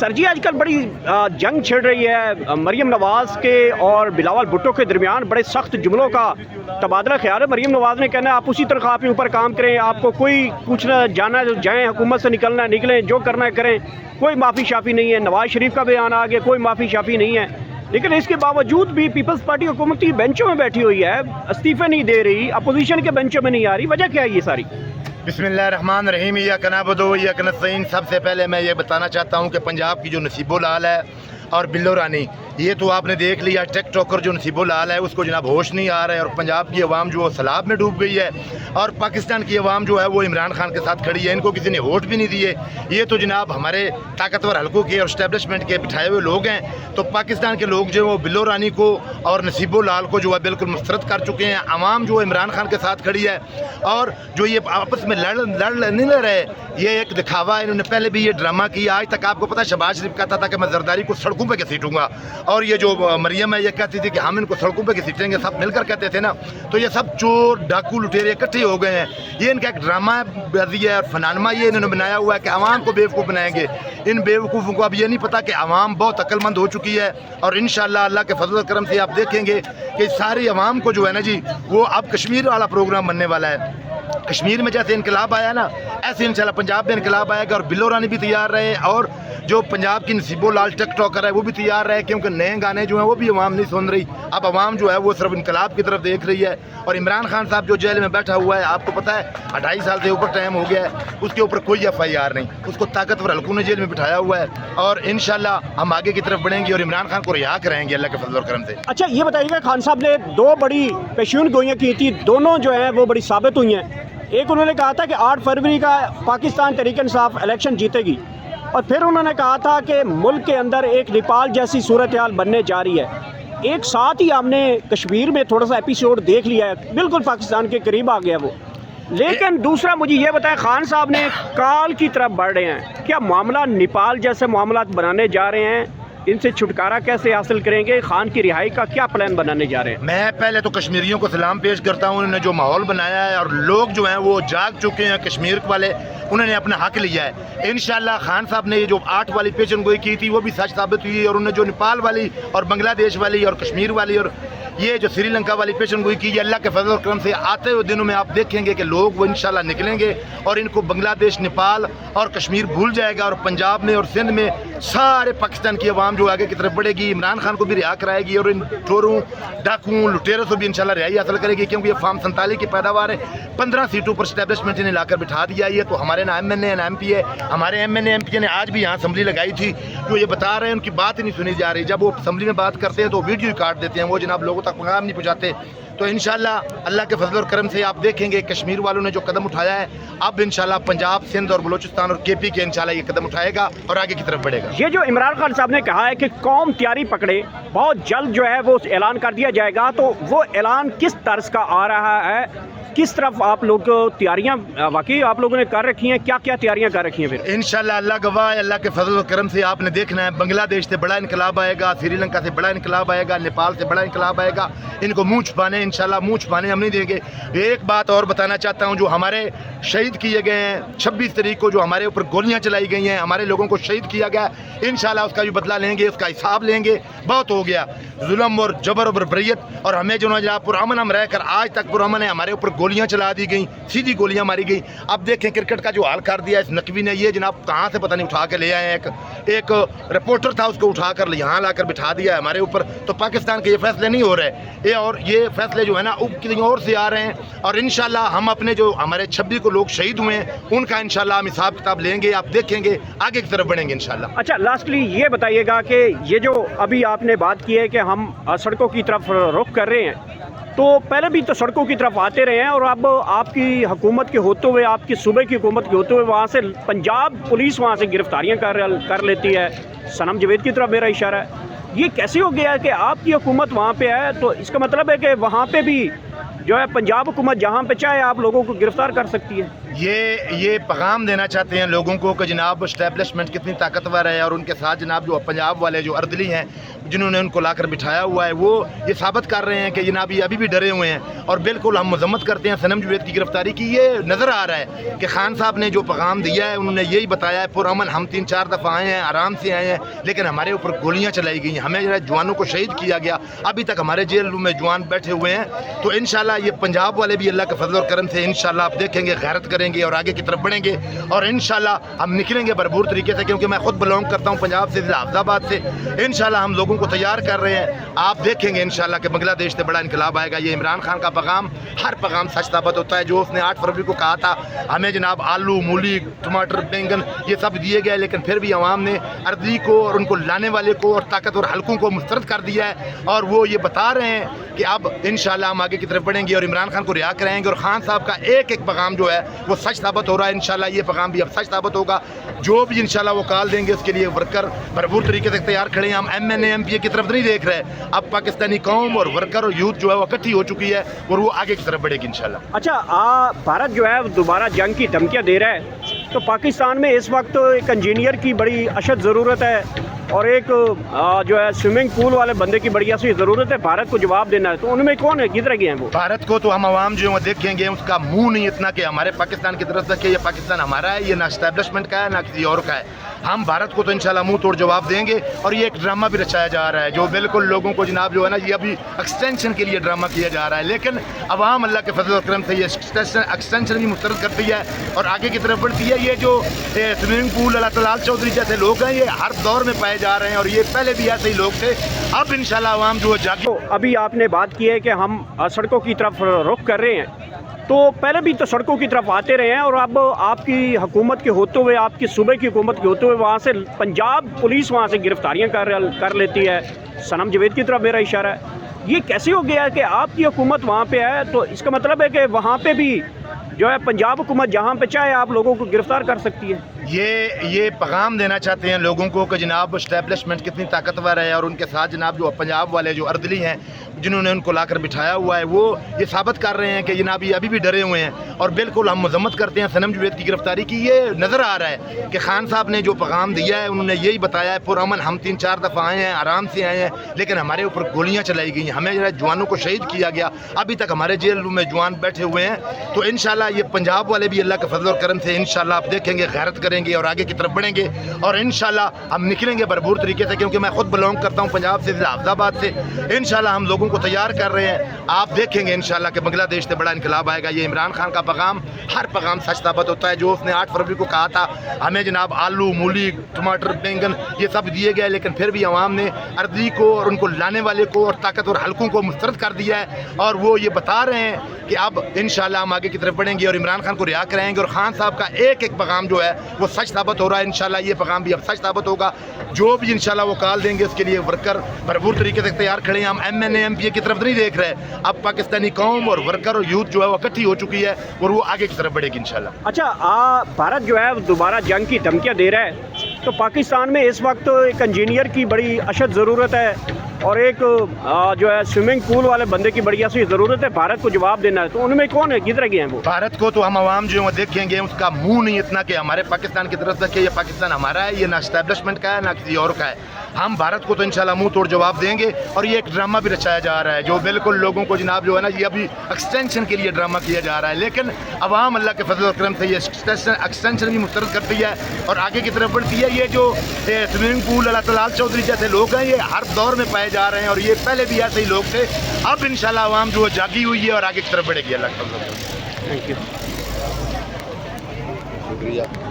سر جی آج کل بڑی جنگ چھڑ رہی ہے مریم نواز کے اور بلاول بھٹو کے درمیان، بڑے سخت جملوں کا تبادلہ خیال ہے۔ مریم نواز نے کہنا ہے آپ اسی تنخواہ کے اوپر کام کریں، آپ کو کوئی پوچھنا جانا ہے جائیں، حکومت سے نکلنا ہے نکلیں، جو کرنا ہے کریں، کوئی معافی شافی نہیں ہے۔ نواز شریف کا بیان آ گیا، کوئی معافی شافی نہیں ہے، لیکن اس کے باوجود بھی پیپلز پارٹی حکومتی بینچوں میں بیٹھی ہوئی ہے، استعفے نہیں دے رہی، اپوزیشن کے بینچوں میں نہیں آ رہی، وجہ کیا ہے یہ ساری؟ بسم اللہ الرحمن الرحیم، ایاک نعبد و ایاک نستعین۔ سب سے پہلے میں یہ بتانا چاہتا ہوں کہ پنجاب کی جو نصیب الحال ہے اور بلو رانی، یہ تو آپ نے دیکھ لیا، ٹک ٹاکر جو نصیب الحال ہے اس کو جناب ہوش نہیں آ رہا ہے، اور پنجاب کی عوام جو سیلاب میں ڈوب گئی ہے، اور پاکستان کی عوام جو ہے وہ عمران خان کے ساتھ کھڑی ہے، ان کو کسی نے ووٹ بھی نہیں دیے۔ یہ تو جناب ہمارے طاقتور حلقوں کے اور اسٹیبلشمنٹ کے بٹھائے ہوئے لوگ ہیں، تو پاکستان کے لوگ جو وہ بلو رانی کو اور نصیب الحال کو جو ہے بالکل مسترد کر چکے ہیں۔ عوام جو عمران خان کے ساتھ کھڑی ہے، اور جو یہ آپس میں لڑ نہیں لڑ رہے، یہ ایک دکھاوا ہے۔ انہوں نے پہلے بھی یہ ڈرامہ کیا، آج تک آپ کو پتہ شہباز شریف کہتا تھا کہ میں زرداری کو سڑکوں پہ گھسیٹوں گا، اور یہ جو مریم ہے یہ کہتی تھی کہ ہم ان کو سڑکوں پہ گھسیٹیں گے، سب مل کر کہتے تھے نا۔ تو یہ سب چور ڈاکو لٹیرے اکٹھے ہو گئے ہیں، یہ ان کا ایک ڈرامہ بازی ہے اور فنانما یہ انہوں نے بنایا ہوا ہے کہ عوام کو بیوقوف بنائیں گے۔ ان بیوقوفوں کو اب یہ نہیں پتا کہ عوام بہت عقل مند ہو چکی ہے، اور انشاءاللہ اللہ کے فضل و کرم سے آپ دیکھیں گے کہ ساری عوام کو جو ہے نا جی وہ اب کشمیر والا پروگرام بننے والا ہے۔ کشمیر میں جیسے انقلاب آیا نا، ایسے انشاءاللہ پنجاب میں انقلاب آئے گا، اور بلو رانی بھی تیار رہے، اور جو پنجاب کی نصیب الحال ٹک ٹاکر ہے وہ بھی تیار رہے، کیونکہ نئے گانے جو ہیں وہ بھی عوام نہیں سن رہی۔ اب عوام جو ہے وہ صرف انقلاب کی طرف دیکھ رہی ہے، اور عمران خان صاحب جو جیل میں بیٹھا ہوا ہے، آپ کو پتہ ہے 2.5 سال سے اوپر ٹائم ہو گیا ہے، اس کے اوپر کوئی FIR نہیں، اس کو طاقتور حلقوں نے جیل میں بٹھایا ہوا ہے، اور انشاءاللہ ہم آگے کی طرف بڑھیں گے اور عمران خان کو رہا کرائیں گے اللہ کے فضل و کرم سے۔ اچھا یہ بتائیے گا، خان صاحب نے 2 بڑی پیشین گوئیاں کی تھی، دونوں جو ہیں وہ بڑی ثابت ہوئی ہیں۔ ایک انہوں نے کہا تھا کہ 8 فروری کا پاکستان تحریک انصاف الیکشن جیتے گی، اور پھر انہوں نے کہا تھا کہ ملک کے اندر ایک نیپال جیسی صورتحال بننے جا رہی ہے۔ ایک ساتھ ہی ہم نے کشمیر میں تھوڑا سا ایپیسوڈ دیکھ لیا ہے، بالکل پاکستان کے قریب آ گیا وہ۔ لیکن دوسرا مجھے یہ بتائیں، خان صاحب نے کال کی طرف بڑھ رہے ہیں، کیا معاملہ نیپال جیسے معاملات بنانے جا رہے ہیں؟ ان سے چھٹکارا کیسے حاصل کریں گے؟ خان کی رہائی کا کیا پلان بنانے جا رہے ہیں؟ میں پہلے تو کشمیریوں کو سلام پیش کرتا ہوں، انہوں نے جو ماحول بنایا ہے، اور لوگ جو ہیں وہ جاگ چکے ہیں کشمیر والے، انہوں نے اپنا حق لیا ہے۔ انشاءاللہ خان صاحب نے یہ جو 8 والی پیشن گوئی کی تھی وہ بھی سچ ثابت ہوئی ہے، اور انہوں نے جو نیپال والی اور بنگلہ دیش والی اور کشمیر والی اور یہ جو سری لنکا والی پیشن گوئی کی ہے، اللہ کے فضل و کرم سے آتے ہوئے دنوں میں آپ دیکھیں گے کہ لوگ وہ انشاءاللہ نکلیں گے، اور ان کو بنگلہ دیش، نیپال اور کشمیر بھول جائے گا، اور پنجاب میں اور سندھ میں سارے پاکستان کی عوام جو آگے کی طرف بڑھے گی، عمران خان کو بھی رہا کرائے گی، اور ان چوروں ڈاکوؤں لٹیروں سے بھی انشاءاللہ رہائی حاصل کرے گی، کیونکہ یہ فارم 47 کی پیداوار ہے۔ 15 سیٹوں پر اسٹیبلشمنٹ نے لا کر بٹھا دیا ہے، تو ہمارے نہ MNA نہ MP ہے، ہمارے MNA MP نے آج بھی یہاں اسمبلی لگائی تھی، جو یہ بتا رہے ہیں ان کی بات ہی نہیں سنی جا رہی۔ جب وہ اسمبلی میں بات کرتے ہیں تو ویڈیو ہی کاٹ دیتے ہیں، وہ جناب لوگوں تک پیغام نہیں پہنچاتے۔ تو انشاءاللہ اللہ کے فضل اور کرم سے آپ دیکھیں گے کشمیر والوں نے جو قدم اٹھایا ہے، اب انشاءاللہ پنجاب، سندھ اور بلوچستان اور KP کے انشاءاللہ یہ قدم اٹھائے گا اور آگے کی طرف بڑھے گا۔ یہ جو عمران خان صاحب نے کہا ہے کہ قوم تیاری پکڑے، بہت جلد جو ہے وہ اعلان کر دیا جائے گا، تو وہ اعلان کس طرز کا آ رہا ہے؟ کس طرف آپ لوگ تیاریاں واقعی آپ لوگوں نے کر رکھی ہیں؟ کیا کیا تیاریاں کر رکھی ہیں پھر؟ انشاءاللہ اللہ گواہ ہے، اللہ کے فضل و کرم سے آپ نے دیکھنا ہے، بنگلہ دیش سے بڑا انقلاب آئے گا، سری لنکا سے بڑا انقلاب آئے گا، نیپال سے بڑا انقلاب آئے گا۔ ان کو منہ چھپانے انشاءاللہ منہ چھپانے ہم نہیں دیں گے۔ ایک بات اور بتانا چاہتا ہوں، جو ہمارے شہید کیے گئے ہیں 26 تاریخ کو، جو ہمارے اوپر گولیاں چلائی گئی ہیں، ہمارے لوگوں کو شہید کیا گیا، انشاءاللہ اس کا بھی بدلہ لیں گے، اس کا حساب لیں گے۔ بہت ہو گیا ظلم اور جبر اور بربریت، اور ہمیں جو جناب پرامن ہم رہ کر آج تک پرامن ہے، ہمارے اوپر گولیاں چلا دی گئیں، سیدھی گولیاں ماری گئی۔ اب دیکھیں کرکٹ کا جو حال کر دیا اس نقوی نے، یہ جناب کہاں سے پتہ نہیں اٹھا کے لے آئے ہیں، ایک رپورٹر تھا اس کو اٹھا کر یہاں لا کر بٹھا دیا ہے ہمارے اوپر۔ تو پاکستان کے یہ فیصلے نہیں ہو رہے، یہ فیصلے جو ہے نا کہیں اور سے آ رہے ہیں، اور انشاءاللہ ہم اپنے جو ہمارے 26 کو لوگ شہید ہوئے ہیں ان کا انشاءاللہ ہم حساب کتاب لیں گے، آپ دیکھیں گے آگے کی طرف بڑھیں گے انشاءاللہ۔ اچھا لاسٹلی یہ بتائیے گا کہ یہ جو ابھی آپ نے بات کی ہے کہ ہم سڑکوں کی طرف رخ کر رہے ہیں، تو پہلے بھی تو سڑکوں کی طرف آتے رہے ہیں، اور اب آپ کی حکومت کے ہوتے ہوئے، آپ کی صوبے کی حکومت کے ہوتے ہوئے وہاں سے پنجاب پولیس وہاں سے گرفتاریاں کر لیتی ہے، صنم جاوید کی طرف میرا اشارہ ہے۔ یہ کیسے ہو گیا ہے کہ آپ کی حکومت وہاں پہ ہے، تو اس کا مطلب ہے کہ وہاں پہ بھی جو ہے پنجاب حکومت جہاں پہ چاہے آپ لوگوں کو گرفتار کر سکتی ہے؟ یہ پیغام دینا چاہتے ہیں لوگوں کو کہ جناب اسٹیبلشمنٹ کتنی طاقتور ہے، اور ان کے ساتھ جناب جو پنجاب والے جو اردلی ہیں جنہوں نے ان کو لا کر بٹھایا ہوا ہے، وہ یہ ثابت کر رہے ہیں کہ جناب یہ ابھی بھی ڈرے ہوئے ہیں. اور بالکل ہم مذمت کرتے ہیں سنم جوید کی گرفتاری کی. یہ نظر آ رہا ہے کہ خان صاحب نے جو پیغام دیا ہے انہوں نے یہی بتایا ہے پرامن ہم 3-4 دفعہ آئے ہیں، آرام سے آئے ہیں، لیکن ہمارے اوپر گولیاں چلائی گئی ہیں، ہمیں جوانوں کو شہید کیا گیا، ابھی تک ہمارے جیل میں جوان بیٹھے ہوئے ہیں. تو انشاءاللہ یہ پنجاب والے بھی اللہ کے فضل اور کرم سے انشاءاللہ آپ دیکھیں گے غیرت کریں گے اور آگے کی طرف بڑھیں گے، اور انشاءاللہ ہم نکلیں گے بھرپور طریقے سے، کیونکہ میں خود بلونگ کرتا ہوں پنجاب سے، ضلع حافظ آباد سے. انشاءاللہ ہم لوگوں کو تیار کر رہے ہیں، آپ دیکھیں گے انشاءاللہ کہ بنگلہ دیش سے بڑا انقلاب آئے گا. یہ عمران خان کا پیغام، ہر پیغام سچ ثابت ہوتا ہے. جو اس نے 8 فروری کو کہا تھا ہمیں جناب آلو، مولی، ٹماٹر، بینگن یہ سب دیے گئے، لیکن پھر بھی عوام نے اردلی کو اور ان کو لانے والے کو اور طاقتور حلقوں کو مسترد کر دیا ہے. اور وہ یہ بتا رہے ہیں کہ اب انشاءاللہ ہم آگے کی طرف بڑھیں گے اور عمران خان کو رہا کرائیں گے. اور خان صاحب کا ایک ایک پیغام جو ہے وہ سچ ثابت ہو رہا ہے. انشاءاللہ یہ پیغام بھی اب سچ ثابت ہوگا. جو بھی انشاءاللہ وہ کال دیں گے اس کے لیے ورکر بھرپور طریقے سے تیار کھڑے ہیں. ہم MNA کی طرف نہیں دیکھ رہے، اب پاکستانی قوم اور ورکر اور یوتھ جو ہے وہ اکٹھی ہو چکی ہے اور وہ آگے کی طرف بڑھے گی انشاءاللہ. اچھا، بھارت جو ہے دوبارہ جنگ کی دھمکیاں دے رہا ہے، تو پاکستان میں اس وقت ایک انجینئر کی بڑی اشد ضرورت ہے اور ایک جو ہے سوئمنگ پول والے بندے کی بڑی ایسی ضرورت ہے. بھارت کو جواب دینا ہے، تو ان میں کون ہے، کدھر گئے ہیں وہ؟ بھارت کو تو ہم عوام جو ہے وہ دیکھیں گے، اس کا منہ نہیں اتنا کہ ہمارے پاکستان کی طرف سے کہ یہ پاکستان ہمارا ہے، یہ نہ اسٹیبلشمنٹ کا ہے نہ کسی اور کا ہے. ہم بھارت کو تو انشاءاللہ منہ توڑ جواب دیں گے. اور یہ ایک ڈرامہ بھی رچایا جا رہا ہے جو بالکل لوگوں کو جناب جو ہے نا یہ ابھی ایکسٹینشن کے لیے ڈرامہ کیا جا رہا ہے، لیکن عوام اللہ کے فضل و کرم سے یہ ایکسٹینشن بھی مسترد کرتی ہے اور آگے کی طرف بڑھتی ہے. یہ جو سوئمنگ پول اللہ تلال چودھری جیسے لوگ ہیں یہ ہر دور میں پائے جا رہے ہیں اور یہ پہلے بھی ایسے ہی لوگ تھے. اب انشاءاللہ عوام جو ہے جاگی. ابھی آپ نے بات کی ہے کہ ہم سڑکوں کی طرف رخ کر رہے ہیں، تو پہلے بھی تو سڑکوں کی طرف آتے رہے ہیں، اور اب آپ کی حکومت کے ہوتے ہوئے، آپ کی صوبے کی حکومت کے ہوتے ہوئے وہاں سے پنجاب پولیس وہاں سے گرفتاریاں کر لیتی ہے. سنم جاوید کی طرف میرا اشارہ ہے. یہ کیسے ہو گیا ہے کہ آپ کی حکومت وہاں پہ ہے، تو اس کا مطلب ہے کہ وہاں پہ بھی جو ہے پنجاب حکومت جہاں پہ چاہے آپ لوگوں کو گرفتار کر سکتی ہے. یہ پیغام دینا چاہتے ہیں لوگوں کو کہ جناب اسٹیبلشمنٹ کتنی طاقتور ہے، اور ان کے ساتھ جناب جو پنجاب والے جو اردلی ہیں جنہوں نے ان کو لا کر بٹھایا ہوا ہے، وہ یہ ثابت کر رہے ہیں کہ جناب یہ ابھی بھی ڈرے ہوئے ہیں. اور بالکل ہم مذمت کرتے ہیں سنم جوید کی گرفتاری کی. یہ نظر آ رہا ہے کہ خان صاحب نے جو پیغام دیا ہے انہوں نے یہی بتایا ہے پرامن ہم 3-4 دفعہ آئے ہیں، آرام سے آئے ہیں، لیکن ہمارے اوپر گولیاں چلائی گئی ہیں، ہمیں جوانوں کو شہید کیا گیا، ابھی تک ہمارے جیل میں جوان بیٹھے ہوئے ہیں. تو انشاءاللہ یہ پنجاب والے بھی اللہ کے فضل اور کرم سے انشاءاللہ آپ دیکھیں گے غیرت کریں گے اور آگے کی طرف بڑھیں گے، اور انشاءاللہ ہم نکلیں گے بھرپور طریقے سے، کیونکہ میں خود بلونگ کرتا ہوں پنجاب سے، ضلع حافظ آباد سے. انشاءاللہ ہم لوگوں کو تیار کر رہے ہیں، آپ دیکھیں گے انشاءاللہ کہ بنگلہ دیش سے بڑا انقلاب آئے گا. یہ عمران خان کا پیغام، ہر پیغام سچ ثابت ہوتا ہے. جو اس نے 8 فروری کو کہا تھا ہمیں جناب آلو، مولی، ٹماٹر، بینگن یہ سب دیے گئے، لیکن پھر بھی عوام نے اردلی کو اور ان کو لانے والے کو اور طاقتور حلقوں کو مسترد کر دیا ہے. اور وہ یہ بتا رہے ہیں کہ اب انشاءاللہ ہم آگے کی طرف بڑھیں گے اور عمران خان کو رہا کرائیں گے. اور خان صاحب کا ایک ایک پیغام جو ہے وہ سچ ثابت ہو رہا ہے. انشاءاللہ یہ پیغام بھی اب سچ ثابت ہوگا. جو بھی انشاءاللہ وہ کال دیں گے اس کے لیے ورکر بھرپور طریقے سے تیار کھڑے ہیں. ہم MNA کی طرف نہیں دیکھ رہے، اب پاکستانی قوم اور ورکر اور یوتھ جو ہے وہ اکٹھی ہو چکی ہے اور وہ آگے کی طرف بڑھے گی انشاءاللہ. اچھا، بھارت جو ہے دوبارہ جنگ کی دھمکیاں دے رہا ہے، تو پاکستان میں اس وقت ایک انجینئر کی بڑی اشد ضرورت ہے اور ایک جو ہے سوئمنگ پول والے بندے کی بڑی ایسی ضرورت ہے. بھارت کو جواب دینا ہے، تو ان میں کون ہے، کدھر گئے ہیں وہ؟ بھارت کو تو ہم عوام جو ہے وہ دیکھیں گے، اس کا منہ نہیں اتنا کہ ہمارے پاکستان کی طرف سے کہ یہ پاکستان ہمارا ہے، یہ نہ اسٹیبلشمنٹ کا ہے نہ کسی اور کا ہے. ہم بھارت کو تو انشاءاللہ منہ توڑ جواب دیں گے. اور یہ ایک ڈرامہ بھی رچایا جا رہا ہے جو بالکل لوگوں کو جناب جو ہے نا یہ ابھی ایکسٹینشن کے لیے ڈرامہ کیا جا رہا ہے، لیکن عوام اللہ کے فضل و کرم سے یہ ایکسٹینشن بھی مسترد کرتی ہے اور آگے کی طرف بڑھتی ہے. یہ جو سوئمنگ پول اللہ تلال چودھری جیسے لوگ ہیں یہ ہر دور میں پائے جا رہے ہیں اور یہ پہلے بھی ایسے ہی لوگ تھے. اب انشاءاللہ عوام جو ہے جاگی ہوئی ہے اور آگے کی طرف بڑھے گی. اللہ کا فضل. Thank you. شکریہ.